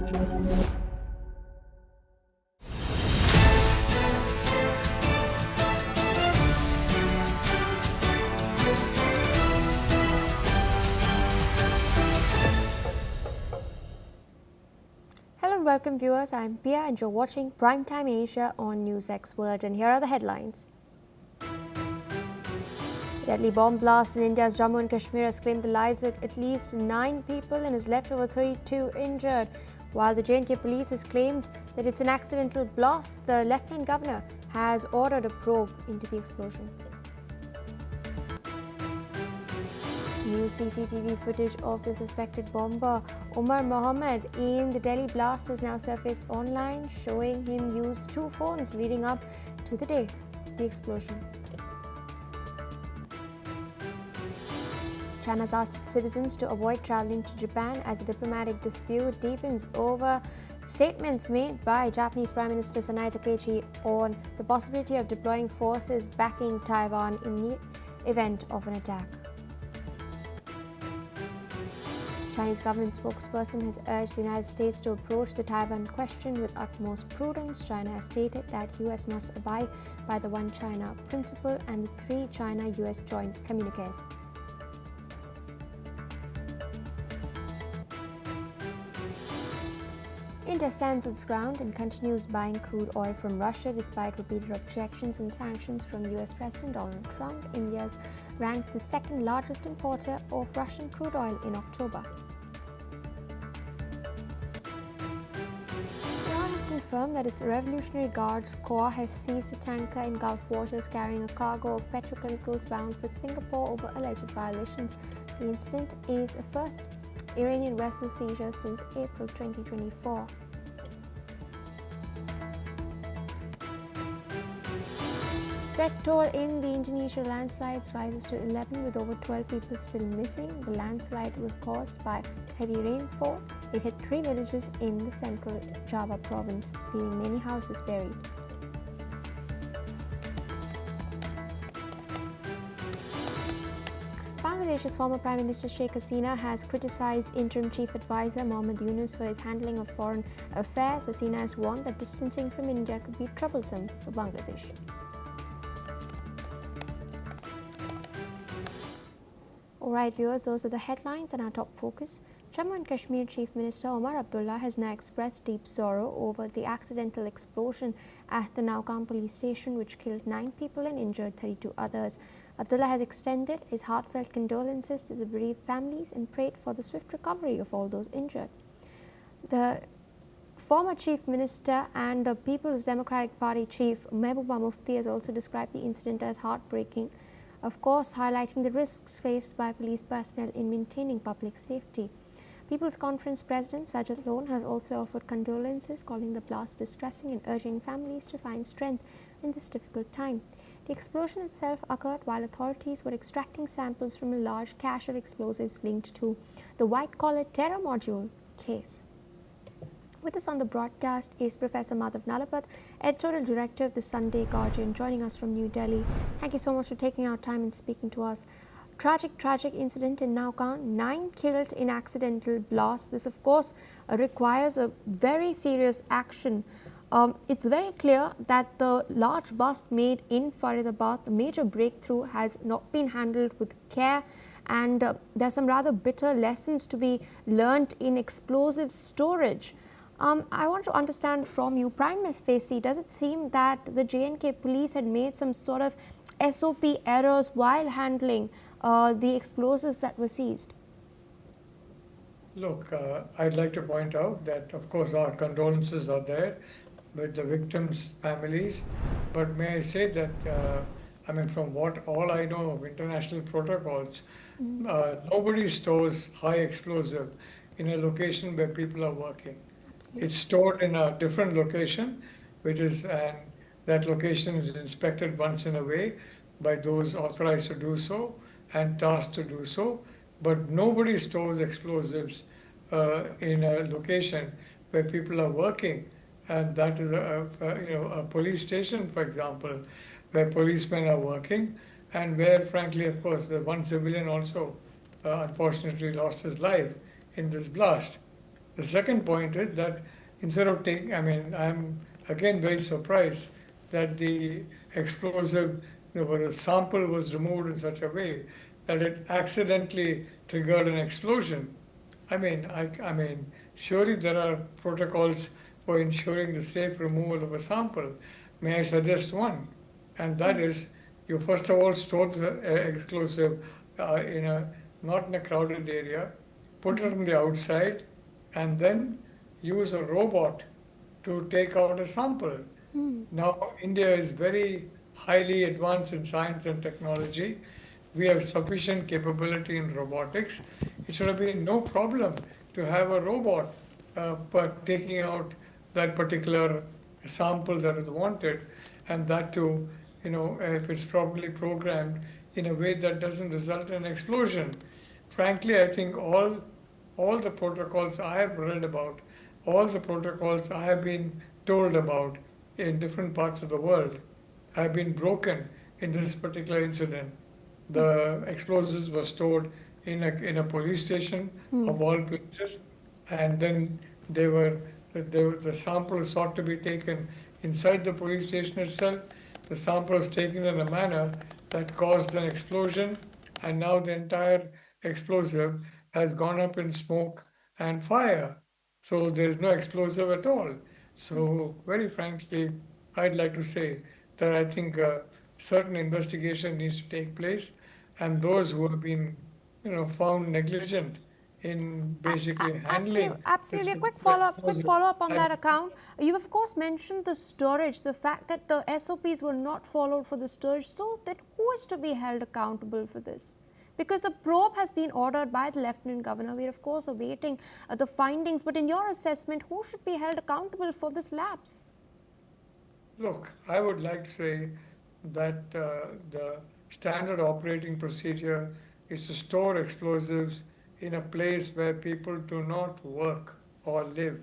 Hello and welcome viewers, I'm Pia and you're watching Primetime Asia on NewsX World, and here are the headlines. Deadly bomb blast in India's Jammu and Kashmir has claimed the lives of at least 9 people and has left over 32 injured. While the J&K police has claimed that it's an accidental blast, the Lieutenant Governor has ordered a probe into the explosion. New CCTV footage of the suspected bomber Umar Mohammed in the Delhi blast has now surfaced online, showing him use 2 phones leading up to the day of the explosion. China has asked citizens to avoid traveling to Japan as a diplomatic dispute deepens over statements made by Japanese Prime Minister Sanae Takaichi on the possibility of deploying forces backing Taiwan in the event of an attack. Chinese government spokesperson has urged the United States to approach the Taiwan question with utmost prudence. China has stated that US must abide by the One China principle and the 3 China-US joint communiques. India stands its ground and continues buying crude oil from Russia despite repeated objections and sanctions from US President Donald Trump. India is ranked the 2nd largest importer of Russian crude oil in October. Iran has confirmed that its Revolutionary Guards Corps has seized a tanker in Gulf waters carrying a cargo of petrochemicals bound for Singapore over alleged violations. The incident is a first Iranian vessel seizure since April 2024. Death toll in the Indonesia landslides rises to 11 with over 12 people still missing. The landslide was caused by heavy rainfall. It hit 3 villages in the central Java province, leaving many houses buried. Bangladesh's former Prime Minister Sheikh Hasina has criticised interim chief advisor Mohammad Yunus for his handling of foreign affairs. Hasina has warned that distancing from India could be troublesome for Bangladesh. Alright viewers, those are the headlines and our top focus. Jammu and Kashmir Chief Minister Omar Abdullah has now expressed deep sorrow over the accidental explosion at the Naugaon police station which killed 9 people and injured 32 others. Abdullah has extended his heartfelt condolences to the bereaved families and prayed for the swift recovery of all those injured. The former Chief Minister and the People's Democratic Party Chief Mehbooba Mufti has also described the incident as heartbreaking, of course highlighting the risks faced by police personnel in maintaining public safety. People's Conference President Sajid Lone has also offered condolences, calling the blast distressing and urging families to find strength in this difficult time. The explosion itself occurred while authorities were extracting samples from a large cache of explosives linked to the white-collar terror module case. With us on the broadcast is Professor Madhav Nalapat, Editorial Director of the Sunday Guardian, joining us from New Delhi. Thank you so much for taking our time and speaking to us. Tragic incident in Naugaon, 9 killed in accidental blast. This of course requires a very serious action. It's very clear that the large bust made in Faridabad, the major breakthrough, has not been handled with care, and there's some rather bitter lessons to be learnt in explosive storage. I want to understand from you, prima facie, does it seem that the J&K police had made some sort of SOP errors while handling the explosives that were seized? Look, I'd like to point out that, of course, our condolences are there with the victims' families, but may I say that, from what all I know of international protocols, nobody stores high explosive in a location where people are working. Absolutely. It's stored in a different location, and that location is inspected once in a way by those authorized to do so and tasked to do so, but nobody stores explosives in a location where people are working, and that is a police station, for example, where policemen are working, and where, frankly, of course, the one civilian also unfortunately lost his life in this blast. The second point is that instead of taking, I mean, I'm again very surprised that the explosive, the sample was removed in such a way that it accidentally triggered an explosion. I mean, surely there are protocols for ensuring the safe removal of a sample. May I suggest one? And that is, you first of all store the explosive in a not in a crowded area, put it on the outside, and then use a robot to take out a sample. Now, India is very highly advanced in science and technology. We have sufficient capability in robotics. It should have been no problem to have a robot but taking out that particular sample that is wanted, and that too, if it's properly programmed in a way that doesn't result in an explosion. Frankly, I think all the protocols I have read about, all the protocols I have been told about in different parts of the world have been broken in this particular incident. The explosives were stored in a police station of all places, and then the sample sought to be taken inside the police station itself. The sample was taken in a manner that caused an explosion, and now the entire explosive has gone up in smoke and fire. So there is no explosive at all. So very frankly, I'd like to say that I think certain investigation needs to take place, and those who have been, found negligent in basically handling this Absolutely. A particular quick explosive follow up on and that account. You of course mentioned the storage, the fact that the SOPs were not followed for the storage. So then, who is to be held accountable for this? Because the probe has been ordered by the Lieutenant Governor. We are of course awaiting the findings. But in your assessment, who should be held accountable for this lapse? look, I would like to say that the standard operating procedure is to store explosives in a place where people do not work or live.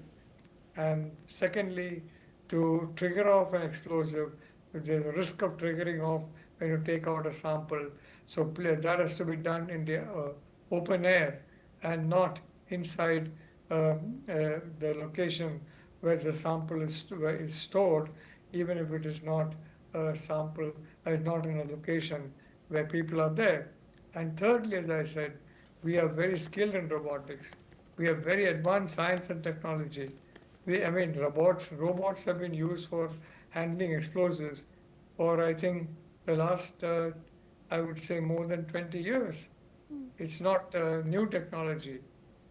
And secondly, to trigger off an explosive, there's a risk of triggering off when you take out a sample. So that has to be done in the open air and not inside the location where the sample is stored, even if it is not a sample, not in a location where people are there. And thirdly, as I said, we are very skilled in robotics. We have very advanced science and technology. Robots have been used for handling explosives for, I think, the last, I would say, more than 20 years. It's not new technology,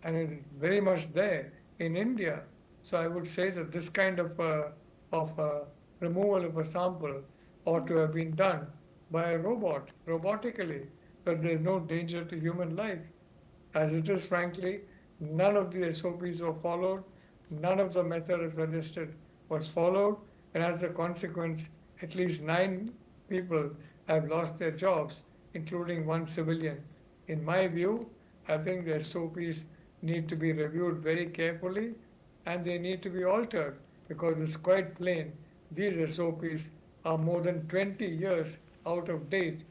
and it's very much there in India. So I would say that this kind of removal of a sample ought to have been done by a robot, robotically, but there's no danger to human life. As it is, frankly, none of the SOPs were followed, none of the methods suggested was followed, and as a consequence, at least 9 people have lost their jobs, including one civilian. In my view, I think the SOPs need to be reviewed very carefully, and they need to be altered, because it's quite plain these SOPs are more than 20 years out of date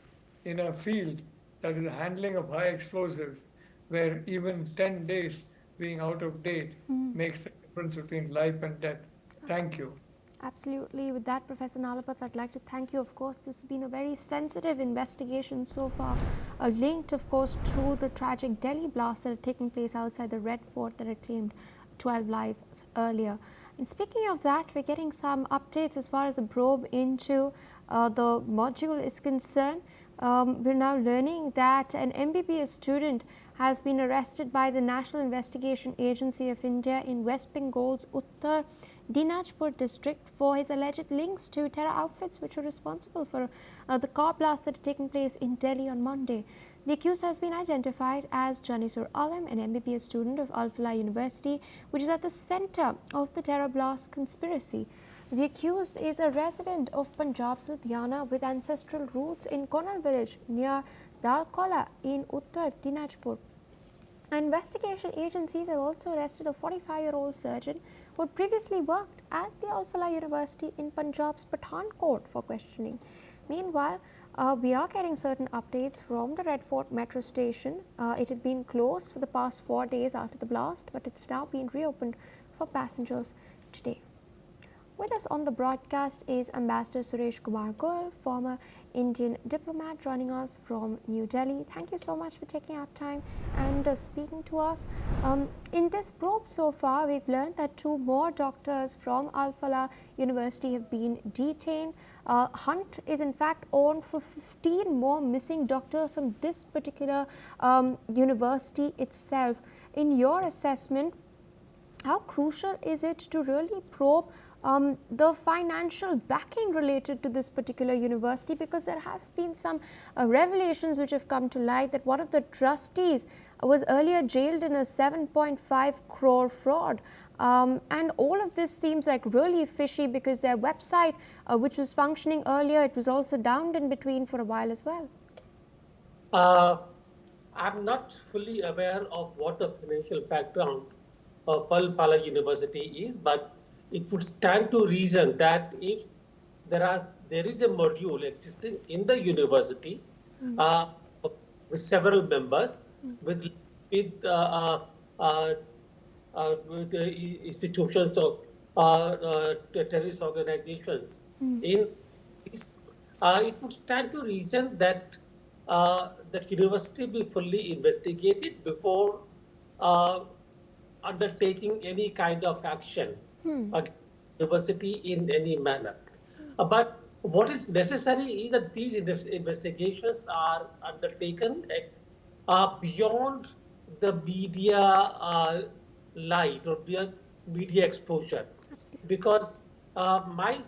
in a field that is the handling of high explosives, where even 10 days being out of date makes the difference between life and death. Thank you. Absolutely. With that, Professor Nalapat, I'd like to thank you. Of course, this has been a very sensitive investigation so far, linked, of course, to the tragic Delhi blast that had taken place outside the Red Fort that had claimed 12 lives earlier. And speaking of that, we're getting some updates as far as the probe into the module is concerned. We're now learning that an MBBS student has been arrested by the National Investigation Agency of India in West Bengal's Uttar Dinajpur district for his alleged links to terror outfits which were responsible for the car blast that had taken place in Delhi on Monday. The accused has been identified as Janisur Alam, an MBBS student of Al Falah University, which is at the center of the terror blast conspiracy. The accused is a resident of Punjab's Ludhiana with ancestral roots in Konal village near Dalkola in Uttar Dinajpur. Investigation agencies have also arrested a 45-year-old surgeon who had previously worked at the Al Falah University in Punjab's Pathankot for questioning. Meanwhile, We are getting certain updates from the Red Fort metro station. It had been closed for the past 4 days after the blast, but it's now been reopened for passengers today. With us on the broadcast is Ambassador Suresh Kumar Goyal, former Indian diplomat, joining us from New Delhi. Thank you so much for taking out time and speaking to us. In this probe so far, we've learned that 2 more doctors from Al Falah University have been detained. Hunt is in fact on for 15 more missing doctors from this particular university itself. In your assessment, how crucial is it to really probe the financial backing related to this particular university, because there have been some revelations which have come to light that one of the trustees was earlier jailed in a 7.5 crore fraud. And all of this seems like really fishy, because their website, which was functioning earlier, it was also downed in between for a while as well. I'm not fully aware of what the financial background of Al Falah University is, but it would stand to reason that if there is a module existing in the university with several members, with institutions of terrorist organizations, in this, it would stand to reason that that university be fully investigated before undertaking any kind of action against university in any manner. But what is necessary is that these investigations are undertaken beyond the media light or beyond media exposure. Absolutely. Because my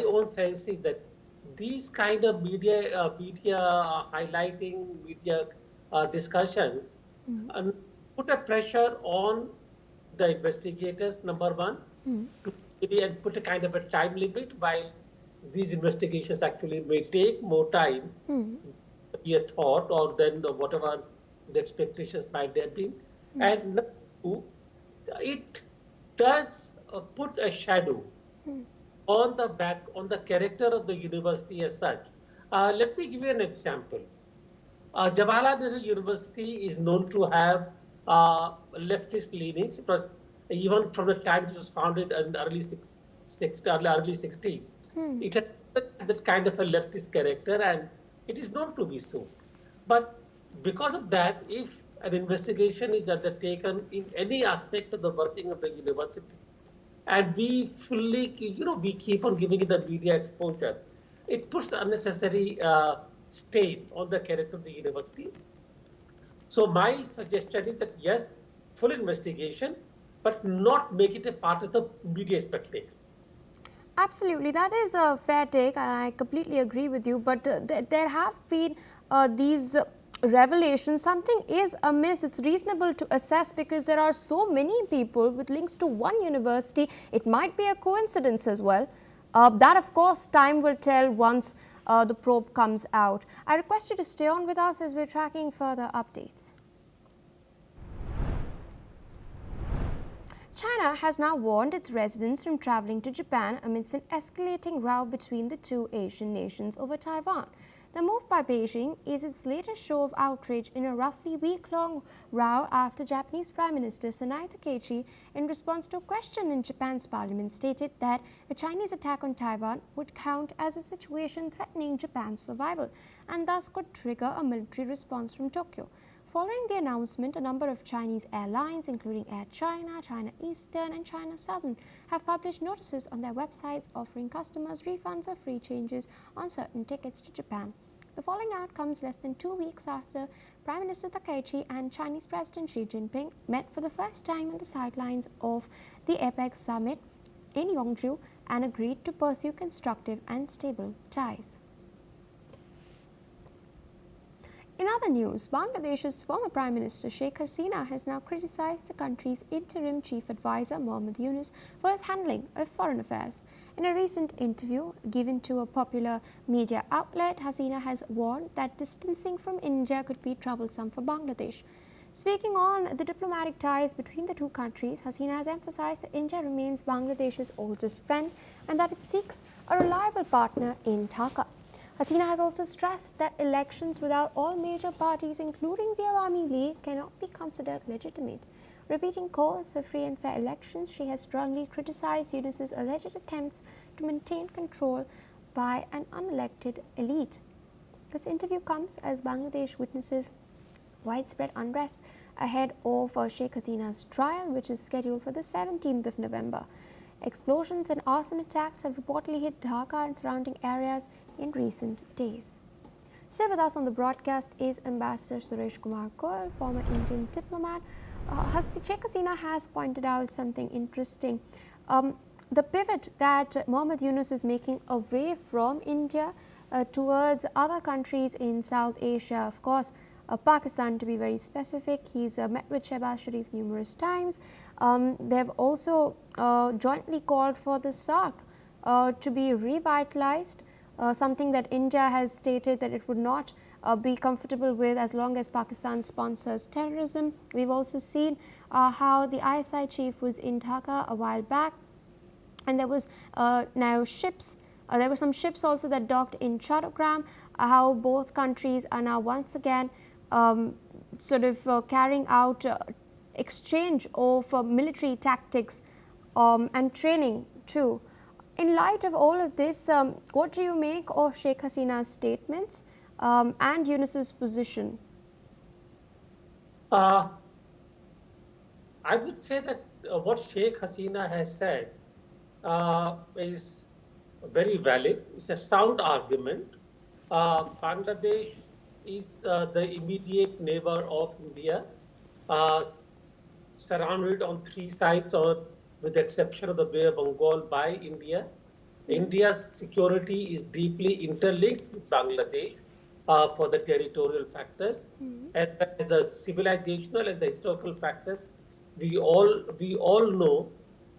own sense is that these kind of media highlighting, media discussions put a pressure on the investigators, number one, and put a kind of a time limit, while these investigations actually may take more time be a thought or then whatever the expectations might have been. And number two, it does put a shadow on the character of the university as such. Let me give you an example. Jawaharlal Nehru University is known to have leftist leanings. It was even from the time it was founded in the early 60s. It had that kind of a leftist character, and it is known to be so. But because of that, if an investigation is undertaken in any aspect of the working of the university, and we fully, we keep on giving it the media exposure, it puts unnecessary stain on the character of the university. So my suggestion is that yes, full investigation, but not make it a part of the media spectacle. Absolutely, that is a fair take, and I completely agree with you. But there have been these revelations. Something is amiss. It's reasonable to assess, because there are so many people with links to one university. It might be a coincidence as well. That, of course, time will tell once the probe comes out. I request you to stay on with us as we're tracking further updates. China has now warned its residents from travelling to Japan amidst an escalating row between the 2 Asian nations over Taiwan. The move by Beijing is its latest show of outrage in a roughly week-long row after Japanese Prime Minister Sanai Takeichi, in response to a question in Japan's parliament, stated that a Chinese attack on Taiwan would count as a situation threatening Japan's survival and thus could trigger a military response from Tokyo. Following the announcement, a number of Chinese airlines, including Air China, China Eastern and China Southern, have published notices on their websites offering customers refunds or free changes on certain tickets to Japan. The falling out comes less than 2 weeks after Prime Minister Takeichi and Chinese President Xi Jinping met for the first time on the sidelines of the APEC summit in Yeongju and agreed to pursue constructive and stable ties. In other news, Bangladesh's former Prime Minister Sheikh Hasina has now criticized the country's interim chief advisor Mohammad Yunus for his handling of foreign affairs. In a recent interview given to a popular media outlet, Hasina has warned that distancing from India could be troublesome for Bangladesh. Speaking on the diplomatic ties between the two countries, Hasina has emphasized that India remains Bangladesh's oldest friend and that it seeks a reliable partner in Dhaka. Hasina has also stressed that elections without all major parties, including the Awami League, cannot be considered legitimate. Repeating calls for free and fair elections, she has strongly criticized Yunus's alleged attempts to maintain control by an unelected elite. This interview comes as Bangladesh witnesses widespread unrest ahead of Sheikh Hasina's trial, which is scheduled for the 17th of November. Explosions and arson attacks have reportedly hit Dhaka and surrounding areas in recent days. Still with us on the broadcast is Ambassador Suresh Kumar Goyal, former Indian diplomat. Sheikh Hasina has pointed out something interesting. The pivot that Mohammad Yunus is making away from India towards other countries in South Asia. Of course, Pakistan, to be very specific. He's met with Shehbaz Sharif numerous times. They have also jointly called for the SARC to be revitalized, something that India has stated that it would not be comfortable with as long as Pakistan sponsors terrorism. We've also seen how the ISI chief was in Dhaka a while back, and there was now ships. There were some ships also that docked in Chattagram. How both countries are now once again carrying out exchange of military tactics and training too. In light of all of this, what do you make of Sheikh Hasina's statements and Yunus's position? I would say that what Sheikh Hasina has said is very valid. It's a sound argument. Bangladesh is the immediate neighbor of India, surrounded on three sides, or with the exception of the Bay of Bengal, by India. India's security is deeply interlinked with Bangladesh for the territorial factors, as well as the civilizational and the historical factors. We all know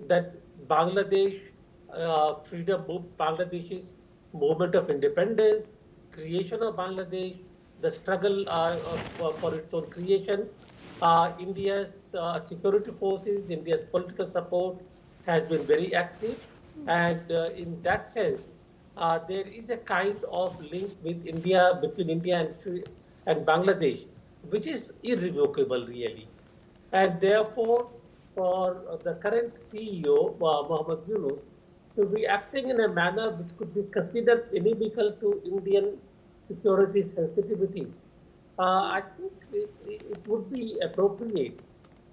that Bangladesh's movement of independence, creation of Bangladesh, the struggle for its own creation, India's security forces, India's political support has been very active, and in that sense, there is a kind of link with India, between India and Bangladesh, which is irrevocable, really. And therefore, for the current CEO, Mohammad Yunus, to be acting in a manner which could be considered inimical to Indian security sensitivities, I think it would be appropriate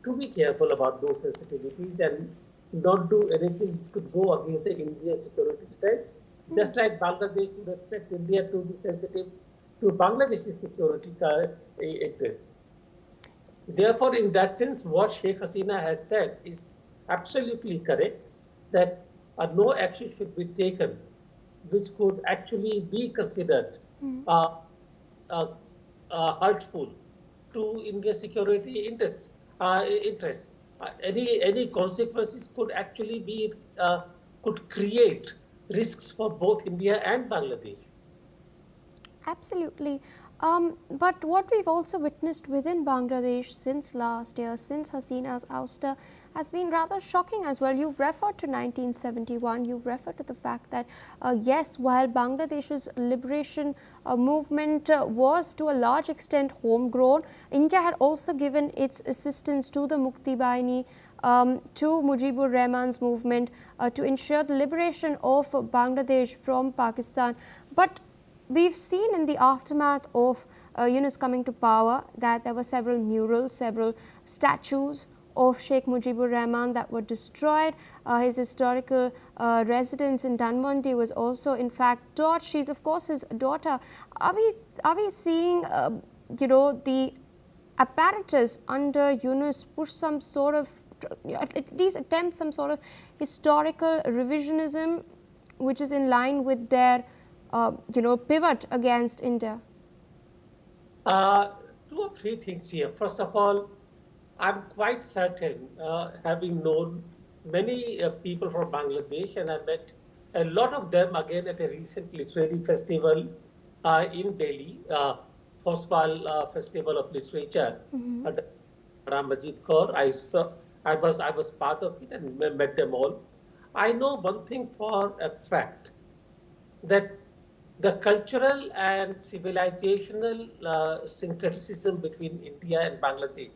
to be careful about those sensitivities and not do anything which could go against the Indian security state, just like Bangladesh would expect India to be sensitive to Bangladesh's security interest. Therefore, in that sense, what Sheikh Hasina has said is absolutely correct, that no action should be taken which could actually be considered hurtful to India's security interests. Any consequences could actually be could create risks for both India and Bangladesh. Absolutely. But what we've also witnessed within Bangladesh since last year, since Hasina's ouster, has been rather shocking as well. You've referred to 1971, you've referred to the fact that, yes, while Bangladesh's liberation movement was to a large extent homegrown, India had also given its assistance to the Mukti Bahini, to Mujibur Rahman's movement to ensure the liberation of Bangladesh from Pakistan. But we've seen in the aftermath of Yunus coming to power that there were several murals, several statues of Sheikh Mujibur Rahman that were destroyed. His historical residence in Dhanmondi was also in fact torched. She's of course his daughter. Are we seeing the apparatus under Yunus push some sort of, at least attempt some sort of historical revisionism which is in line with their pivot against India? 2 or 3 things here. First of all, I'm quite certain, having known many people from Bangladesh, and I met a lot of them again at a recent literary festival in Delhi, Foswal Festival of Literature, at Majid Kaur. I was part of it and met them all. I know one thing for a fact, that the cultural and civilizational syncretism between India and Bangladesh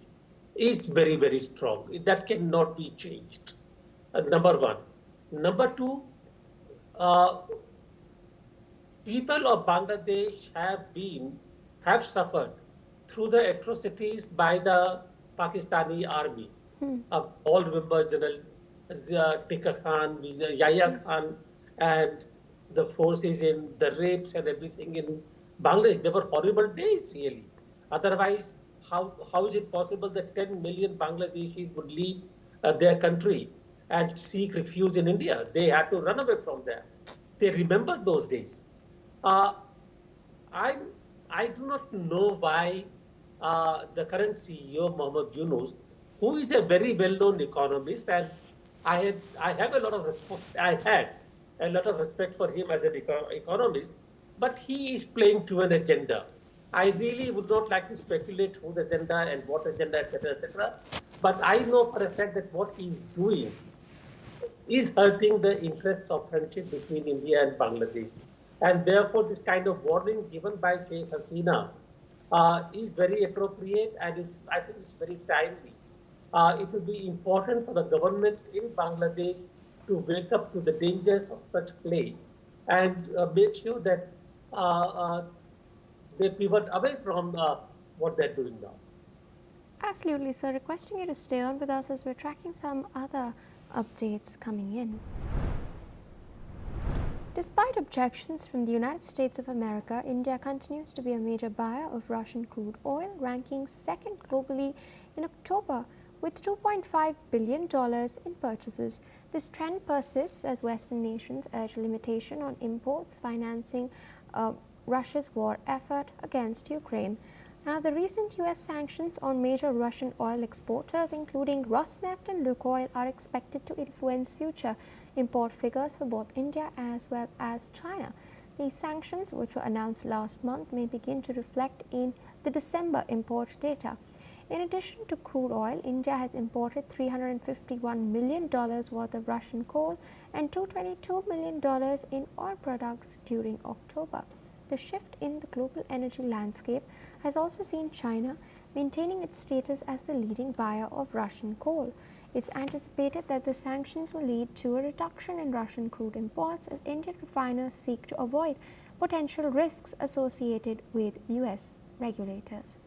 is very, very strong. That cannot be changed. Number one. Number two, uh, people of Bangladesh have suffered through the atrocities by the Pakistani army. All remember General Tika Khan, Yahya Yes. Khan, and the forces in the rapes and everything in Bangladesh. They were horrible days, really. Otherwise, how is it possible that 10 million Bangladeshis would leave their country and seek refuge in India? They had to run away from there. They remember those days. Uh, I I do not know why the current CEO Mohammed Yunus, who is a very well-known economist, and I have a lot of respect. I had a lot of respect for him as an economist, but he is playing to an agenda. I really would not like to speculate whose agenda and what agenda, etc., etc. But I know for a fact that what he is doing is hurting the interests of friendship between India and Bangladesh. And therefore, this kind of warning given by Sheikh Hasina is very appropriate and I think it's very timely. It will be important for the government in Bangladesh to wake up to the dangers of such play and make sure that they pivot away from what they're doing now. Absolutely, sir. Requesting you to stay on with us as we're tracking some other updates coming in. Despite objections from the United States of America, India continues to be a major buyer of Russian crude oil, ranking second globally in October with $2.5 billion in purchases. This trend persists as Western nations urge limitation on imports financing Russia's war effort against Ukraine. Now, the recent U.S. sanctions on major Russian oil exporters, including Rosneft and Lukoil, are expected to influence future import figures for both India as well as China. These sanctions, which were announced last month, may begin to reflect in the December import data. In addition to crude oil, India has imported $351 million worth of Russian coal and $222 million in oil products during October. The shift in the global energy landscape has also seen China maintaining its status as the leading buyer of Russian coal. It's anticipated that the sanctions will lead to a reduction in Russian crude imports as Indian refiners seek to avoid potential risks associated with U.S. regulators.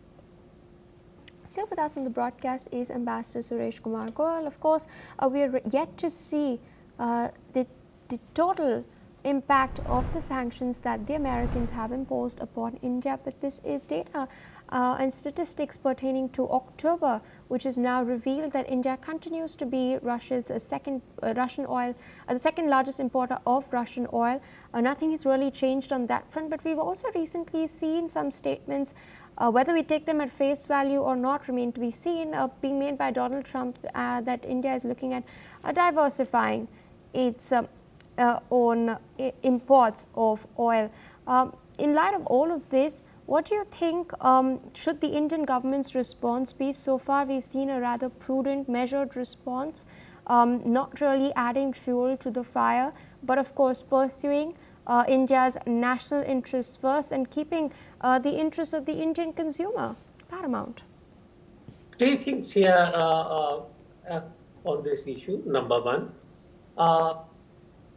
Still with us on the broadcast is Ambassador Suresh Kumar Goyal. Of course, we are yet to see the total impact of the sanctions that the Americans have imposed upon India, but this is data and statistics pertaining to October, which has now revealed that India continues to be Russia's the second largest importer of Russian oil. Nothing has really changed on that front, but we've also recently seen some statements, whether we take them at face value or not remain to be seen, being made by Donald Trump that India is looking at diversifying its own imports of oil. In light of all of this, what do you think should the Indian government's response be? So far, we've seen a rather prudent, measured response, not really adding fuel to the fire, but of course pursuing India's national interests first and keeping the interests of the Indian consumer paramount. Three things here on this issue. Number one,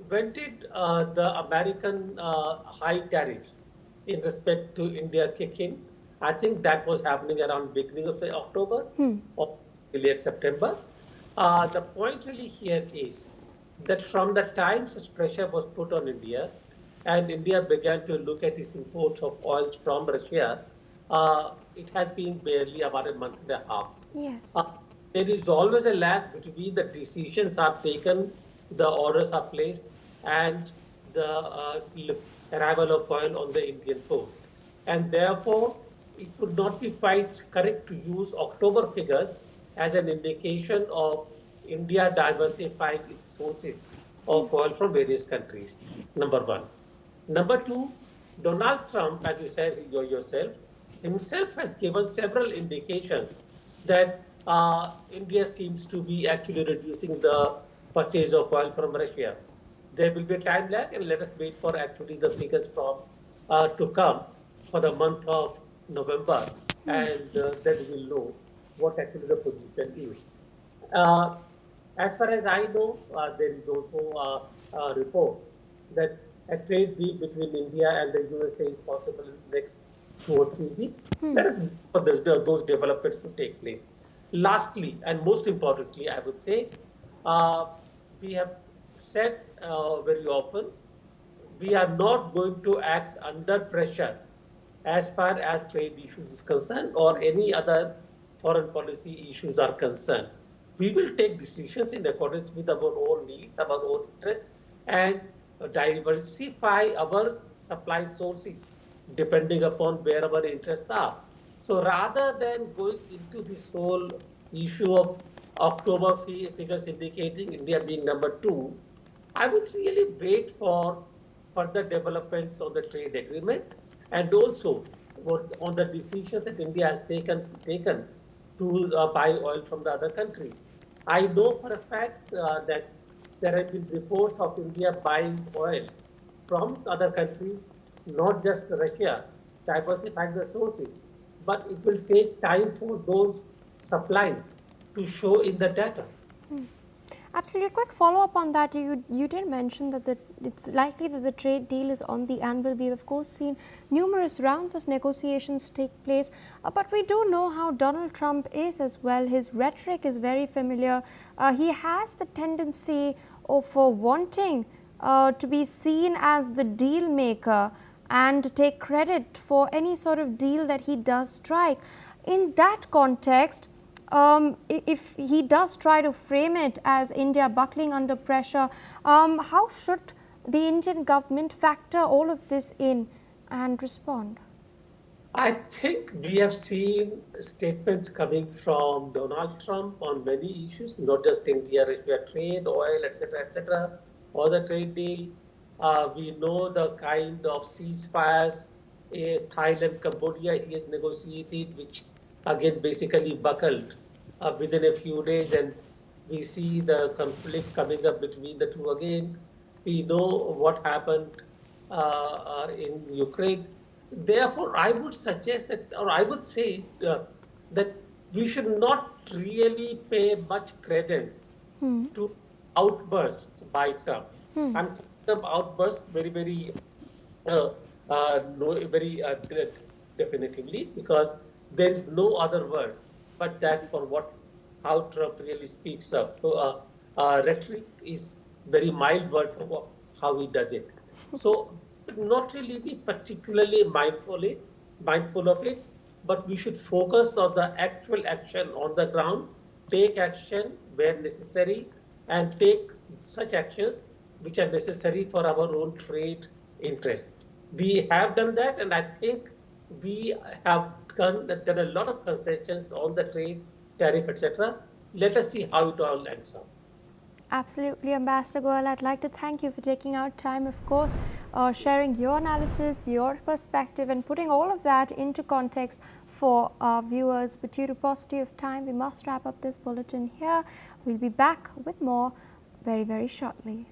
when did the American high tariffs in respect to India kick in? I think that was happening around beginning of October or late September. The point really here is that from the time such pressure was put on India and India began to look at its imports of oils from Russia, it has been barely about a month and a half. Yes. There is always a lag between the decisions are taken, the orders are placed, and the arrival of oil on the Indian coast. And therefore, it would not be quite correct to use October figures as an indication of India diversifying its sources of oil from various countries, number one. Number two, Donald Trump, as you said yourself, himself has given several indications that India seems to be actually reducing the purchase of oil from Russia. There will be a time lag, and let us wait for actually the figures from to come for the month of November, and then we'll know what actually the position is. Uh, as far as I know, there is also a report that a trade deal between India and the USA is possible in the next 2 or 3 weeks. Let us wait for those developments to take place. Lastly, and most importantly, I would say, uh, we have said very often, we are not going to act under pressure as far as trade issues is concerned or any other foreign policy issues are concerned. We will take decisions in accordance with our own needs, our own interests, and diversify our supply sources depending upon where our interests are. So rather than going into this whole issue of October figures indicating India being number 2, I would really wait for further developments on the trade agreement and also on the decisions that India has taken to buy oil from the other countries. I know for a fact that there have been reports of India buying oil from other countries, not just Russia, diversifying the sources. But it will take time for those supplies to show in the data. Absolutely. A quick follow-up on that. You did mention that it's likely that the trade deal is on the anvil. We've of course seen numerous rounds of negotiations take place, but we do know how Donald Trump is as well. His rhetoric is very familiar. He has the tendency of wanting to be seen as the deal maker and take credit for any sort of deal that he does strike. In that context, if he does try to frame it as India buckling under pressure, how should the Indian government factor all of this in and respond? I think we have seen statements coming from Donald Trump on many issues, not just India, Russia trade, oil, etc., or the trade deal. We know the kind of ceasefires Thailand, Cambodia he has negotiated, which again basically buckled within a few days, and we see the conflict coming up between the two again. We know what happened in Ukraine. Therefore, I would suggest that, or I would say that we should not really pay much credence to outbursts by Trump. I'm calling them outbursts very, no, very definitively, because there is no other word but that for how Trump really speaks up. So rhetoric is very mild word for how he does it. So not really be particularly mindful of it, but we should focus on the actual action on the ground, take action where necessary, and take such actions which are necessary for our own trade interests. We have done that, and I think we have done a lot of concessions on the trade, tariff, etc. Let us see how it all ends up. Absolutely, Ambassador Goel. I'd like to thank you for taking out time, of course, sharing your analysis, your perspective, and putting all of that into context for our viewers. But due to paucity of time, we must wrap up this bulletin here. We'll be back with more very shortly.